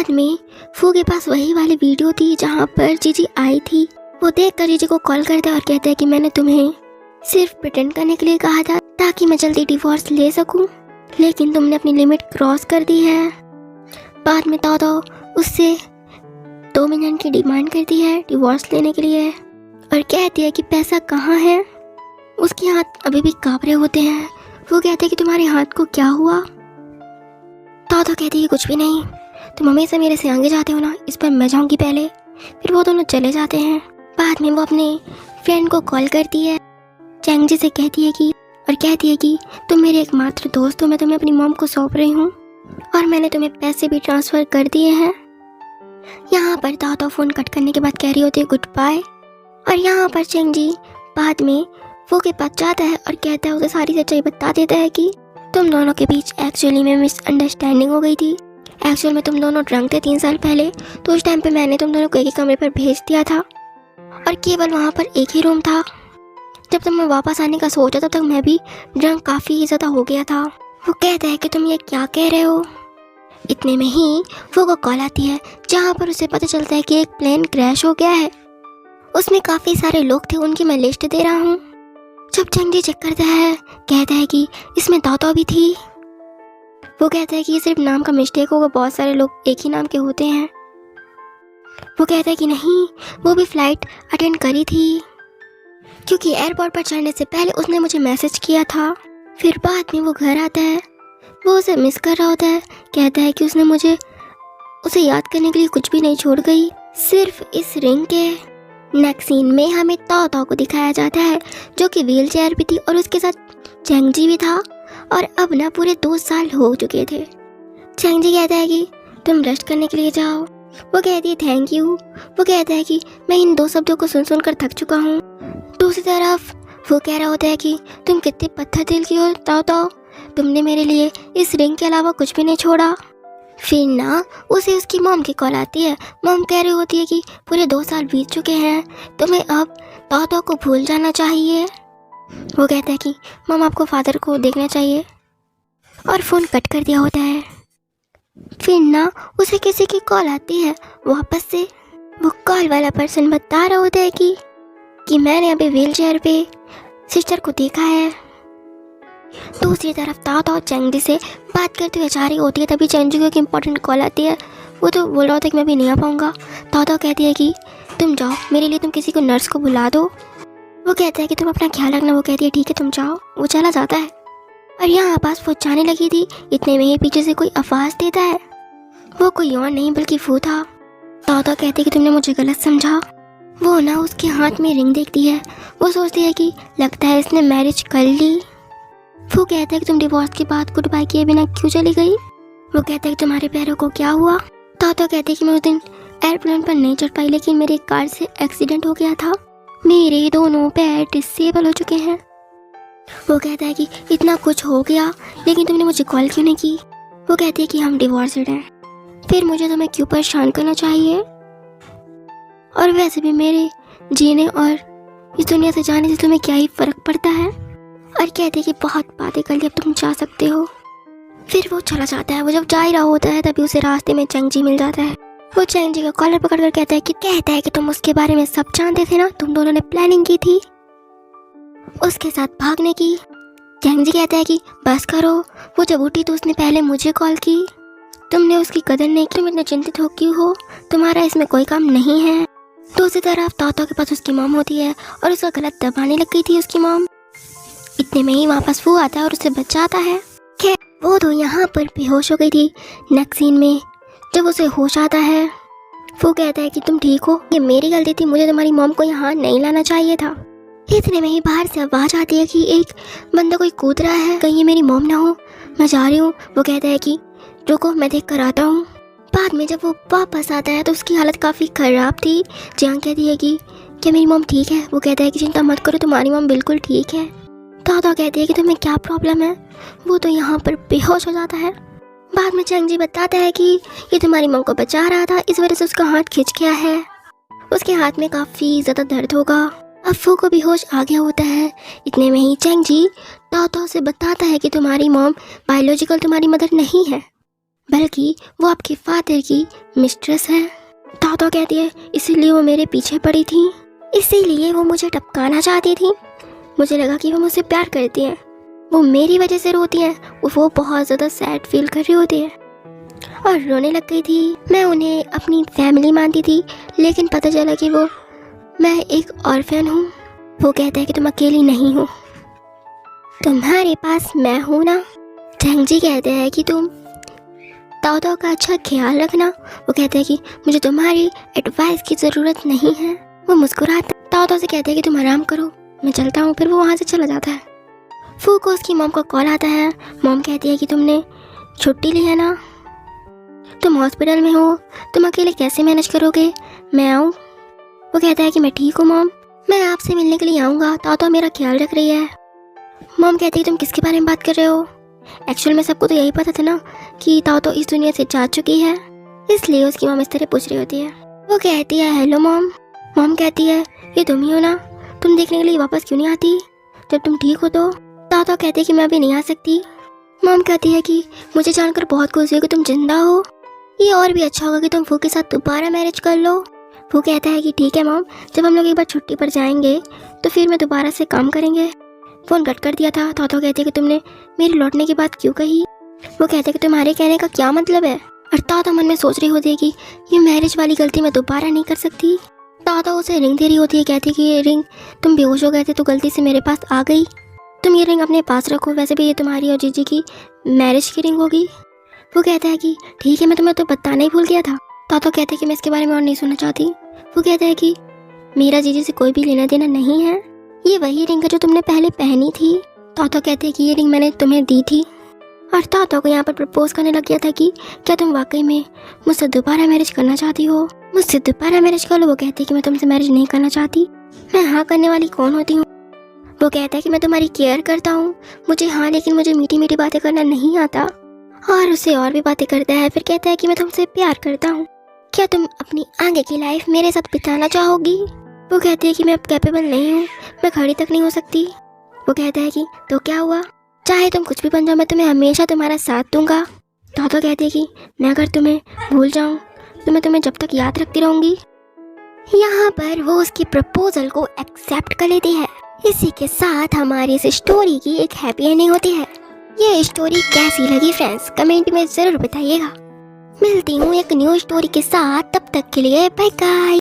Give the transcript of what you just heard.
बाद में फू के पास वही वाली वीडियो थी जहाँ पर जीजी आई थी। वो देख कर जीजी को कॉल करता है और कहता है कि मैंने तुम्हें सिर्फ प्रिटेंड करने के लिए कहा था ताकि मैं जल्दी डिवोर्स ले सकूं, लेकिन तुमने अपनी लिमिट क्रॉस कर दी है। बाद में तातो उससे 2 मिलियन की डिमांड करती है डिवोर्स लेने के लिए और कहती है कि पैसा कहाँ है। उसके हाथ अभी भी काँप रहे होते हैं। वो कहते हैं कि तुम्हारे हाथ को क्या हुआ। तातो कहती है कुछ भी नहीं, तुम हमेशा मेरे से आगे जाते हो ना, इस पर मैं जाऊंगी पहले। फिर वो दोनों चले जाते हैं। बाद में वो अपने फ्रेंड को कॉल करती है, चैंगजी से कहती है कि तुम मेरे एकमात्र दोस्त हो, मैं तुम्हें अपनी मॉम को सौंप रही हूँ और मैंने तुम्हें पैसे भी ट्रांसफ़र कर दिए हैं। यहाँ पर तातो फ़ोन कट करने के बाद कह रही होती है गुड बाय। और यहाँ पर चैंगजी बाद में वो के पास जाता है और कहता है, उसे सारी सच्चाई बता देता है कि तुम दोनों के बीच एक्चुअली में मिसअंडरस्टैंडिंग हो गई थी। एक्चुअल में तुम दोनों ड्रंक थे 3 साल पहले, तो उस टाइम पे मैंने तुम दोनों को एक ही कमरे पर भेज दिया था और केवल वहाँ पर एक ही रूम था। जब तुम वापस आने का सोचा तब तक मैं भी ड्रंक काफ़ी ज़्यादा हो गया था। वो कहता है कि तुम ये क्या कह रहे हो। इतने में ही वो को कॉल आती है जहाँ पर उसे पता चलता है कि एक प्लेन क्रैश हो गया है। उसमें काफ़ी सारे लोग थे, उनकी मैं लिस्ट दे रहा हूँ। जब चैंगजी चेक करता है कहता है कि इसमें तातो भी थी। वो कहता है कि ये सिर्फ नाम का मिस्टेक होगा, बहुत सारे लोग एक ही नाम के होते हैं। वो कहता है कि नहीं, वो भी फ्लाइट अटेंड करी थी क्योंकि एयरपोर्ट पर चढ़ने से पहले उसने मुझे मैसेज किया था। फिर बाद में वो घर आता है, वो उसे मिस कर रहा होता है। कहता है कि उसने उसे याद करने के लिए कुछ भी नहीं छोड़ गई, सिर्फ इस रिंग के। नेक्स्ट सीन में हमें तातो को दिखाया जाता है जो कि व्हील चेयर भी थी और उसके साथ चैंगजी भी था और अब ना पूरे 2 साल हो चुके थे। चैंगजी कहता है कि तुम रेस्ट करने के लिए जाओ। वो कहती है थैंक यू। वो कहता है कि मैं इन 2 शब्दों को सुन कर थक चुका हूँ। दूसरी तरफ वो कह रहा होता है कि तुम कितने पत्थर दिल की हो तातो, तुमने मेरे लिए इस रिंग के अलावा कुछ भी नहीं छोड़ा। फिर ना उसे उसकी मॉम की कॉल आती है। मॉम कह रही होती है कि पूरे 2 साल बीत चुके हैं, तुम्हें अब तातो को भूल जाना चाहिए। वो कहता है कि मॉम आपको फादर को देखना चाहिए और फ़ोन कट कर दिया होता है। फिर ना उसे किसी की कॉल आती है वापस से। वो कॉल वाला पर्सन बता रहा होता है कि मैंने अभी व्हील चेयर पे सिस्टर को देखा है। दूसरी तरफ तातो और चैंगजी से बात करते हुए जा रही होती है, तभी चैंगजी को एक इम्पोर्टेंट कॉल आती है। वो तो बोल रहा होता है कि मैं भी नहीं आ पाऊँगा। तातो कहती है कि तुम जाओ, मेरे लिए तुम किसी को नर्स को बुला दो। वो कहता है कि तुम अपना ख्याल रखना। वो कहती है ठीक है तुम जाओ। वो चला जाता है और यहाँ पास वो जाने लगी थी, इतने में ही पीछे से कोई आवाज़ देता है। वो कोई और नहीं बल्कि फू था। तातो कहती है कि तुमने मुझे गलत समझा। वो ना उसके हाथ में रिंग देखती है। वो सोचती है कि लगता है इसने मैरिज कर ली। वो कहता है कि तुम डिवोर्स के बाद गुड बाय किए बिना क्यों चली गई। वो कहता है कि तुम्हारे पैरों को क्या हुआ। तातो कहते हैं कि मैं उस दिन एयरप्लेन पर नहीं चढ़ पाई, लेकिन मेरी कार से एक्सीडेंट हो गया था, मेरे दोनों पैर डिसेबल हो चुके हैं। वो कहता है कि इतना कुछ हो गया लेकिन तुमने मुझे कॉल क्यों नहीं की। वो कहती है कि हम डिवोर्सड हैं, फिर मुझे तुम्हें क्यों परेशान करना चाहिए, और वैसे भी मेरे जीने और इस दुनिया से जाने से तुम्हें क्या ही फ़र्क पड़ता है। और कहते हैं कि बहुत बातें कर ली, अब तुम जा सकते हो। फिर वो चला जाता है। वो जब जा ही रहा होता है तभी उसे रास्ते में चैंगजी मिल जाता है। वो चैंगजी का कॉलर पकड़कर कहता है कि तुम उसके बारे में सब जानते थे ना, तुम दोनों ने प्लानिंग की थी उसके साथ भागने की। चैंगजी कहता है कि बस करो, वो जब उठी तो उसने पहले मुझे कॉल की, तुमने उसकी कदर नहीं की, तुम इतना चिंतित हो क्यों हो, तुम्हारा इसमें कोई काम नहीं है। दूसरी तरफ तातो के पास उसकी मॉम होती है और उसका गला दबाने लग गई थी उसकी मॉम। इतने में ही वापस वो आता है और उसे बचाता है। खैर वो तो यहाँ पर बेहोश हो गई थी। नेक्स्ट सीन में जब उसे होश आता है वो कहता है कि तुम ठीक हो, ये मेरी गलती थी, मुझे तुम्हारी मॉम को यहाँ नहीं लाना चाहिए था। इतने में ही बाहर से आवाज़ आती है कि एक बंदा कोई कूद रहा है, कहीं ये मेरी मॉम ना हो, मैं जा रही हूँ। वो कहता है कि रुको मैं देख कर आता हूँ। बाद में जब वो वापस आता है तो उसकी हालत काफ़ी ख़राब थी। जियांग कहती है कि क्या मेरी मॉम ठीक है। वो कहता है कि चिंता मत करो, तुम्हारी मॉम बिल्कुल ठीक है। तातो कहती है कि तुम्हें क्या प्रॉब्लम है। वो तो यहाँ पर बेहोश हो जाता है। बाद में चैंगजी बताता है कि ये तुम्हारी मॉम को बचा रहा था, इस वजह से उसका हाथ खिंच गया है, उसके हाथ में काफ़ी ज़्यादा दर्द होगा। अब फू को भी होश आ गया होता है। इतने में ही चैंगजी तातो से बताता है कि तुम्हारी मॉम बायोलॉजिकल तुम्हारी मदर नहीं है, बल्कि वो आपके फादर की मिस्ट्रेस है। तातो कहती है इसीलिए वो मेरे पीछे पड़ी थी, इसीलिए वो मुझे टपकाना चाहती थी। मुझे लगा कि वो मुझसे प्यार करती हैं, वो मेरी वजह से रोती हैं। वो बहुत ज़्यादा सैड फील कर रही होती है और रोने लग गई थी। मैं उन्हें अपनी फैमिली मानती थी, लेकिन पता चला कि मैं एक ऑर्फन हूँ। वो कहता है कि तुम अकेली नहीं हो, तुम्हारे पास मैं हूँ ना। टेंगजी कहते हैं कि तुम ताओ का अच्छा ख्याल रखना। वो कहते हैं कि मुझे तुम्हारी एडवाइस की ज़रूरत नहीं है। वो मुस्कुराता ताओ से कहते हैं कि तुम आराम करो, मैं चलता हूँ। फिर वो वहाँ से चला जाता है। फू को उसकी मॉम का कॉल आता है। मॉम कहती है कि तुमने छुट्टी ली है ना, तुम हॉस्पिटल में हो, तुम अकेले कैसे मैनेज करोगे, मैं आऊँ। वो कहता है कि मैं ठीक हूँ मॉम, मैं आपसे मिलने के लिए आऊँगा। ताओ मेरा ख्याल रख रही है। मॉम कहती है तुम किसके बारे में बात कर रहे हो। एक्चुअल में सबको तो यही पता था ना कि ताओ इस दुनिया से जा चुकी है, इसलिए उसकी मॉम इस तरह पूछ रही होती है। वो कहती है हेलो मॉम। मॉम कहती है ये तुम ही हो ना, तुम देखने के लिए वापस क्यों नहीं आती जब तुम ठीक हो तो। ताओ कहती है कि मैं अभी नहीं आ सकती। मॉम कहती है कि मुझे जानकर बहुत खुशी है कि तुम जिंदा हो, ये और भी अच्छा होगा कि तुम फू के साथ दोबारा मैरिज कर लो। फू कहता है कि ठीक है मॉम, जब हम लोग एक बार छुट्टी पर जाएंगे तो फिर मैं दोबारा से काम करेंगे। फ़ोन कट कर दिया था। ताओ कहती है कि तुमने मेरे लौटने की बात क्यों कही। वो कहते हैं कि तुम्हारे कहने का क्या मतलब है। और ताओ मन में सोच रही होती है कि ये मैरिज वाली गलती मैं दोबारा नहीं कर सकती। ताओ उसे रिंग दे रही होती है, कहती है कि ये रिंग तुम बेहोश हो गए थे तो गलती से मेरे पास आ गई, तुम ये रिंग अपने पास रखो, वैसे भी ये तुम्हारी और जीजी की मैरिज की रिंग होगी। वो कहता है कि ठीक है, मैं तुम्हें तो बताना ही भूल गया था। ताओ कहते हैं कि मैं इसके बारे में और नहीं सुनना चाहती। वो कहता है कि मेरा जीजी से कोई भी लेना देना नहीं है, ये वही रिंग है जो तुमने पहले पहनी थी। ताओ कहते हैं कि ये रिंग मैंने तुम्हें दी थी। और ताओ को यहाँ पर प्रपोज करने लग गया था कि क्या तुम वाकई में मुझसे दोबारा मैरिज करना चाहती हो, मुझसे दोबारा मैरिज कर लो। वो कहती है कि मैं तुमसे मैरिज नहीं करना चाहती, मैं हाँ करने वाली कौन होती हूँ। वो कहता है कि मैं तुम्हारी केयर करता हूँ, मुझे हाँ, लेकिन मुझे मीठी मीठी बातें करना नहीं आता। और उसे और भी बातें करता है। फिर कहता है कि मैं तुमसे प्यार करता हूँ, क्या तुम अपनी आगे की लाइफ मेरे साथ बिताना चाहोगी। वो कहती है कि मैं अब कैपेबल नहीं हूँ, मैं खड़ी तक नहीं हो सकती। वो कहता है कि तो क्या हुआ, चाहे तुम कुछ भी बन जाओ, मैं तुम्हें हमेशा तुम्हारा साथ दूंगा। ताओ कहती है कि मैं अगर तुम्हें भूल जाऊं तो मैं तुम्हें जब तक याद रखती रहूंगी। यहाँ पर वो उसकी प्रपोजल को एक्सेप्ट कर लेती है। इसी के साथ हमारी इस स्टोरी की एक हैप्पी एंडिंग होती है। ये स्टोरी कैसी लगी फ्रेंड्स, कमेंट में जरूर बताइएगा। मिलती हूँ एक न्यू स्टोरी के साथ, तब तक के लिए बाय बाय।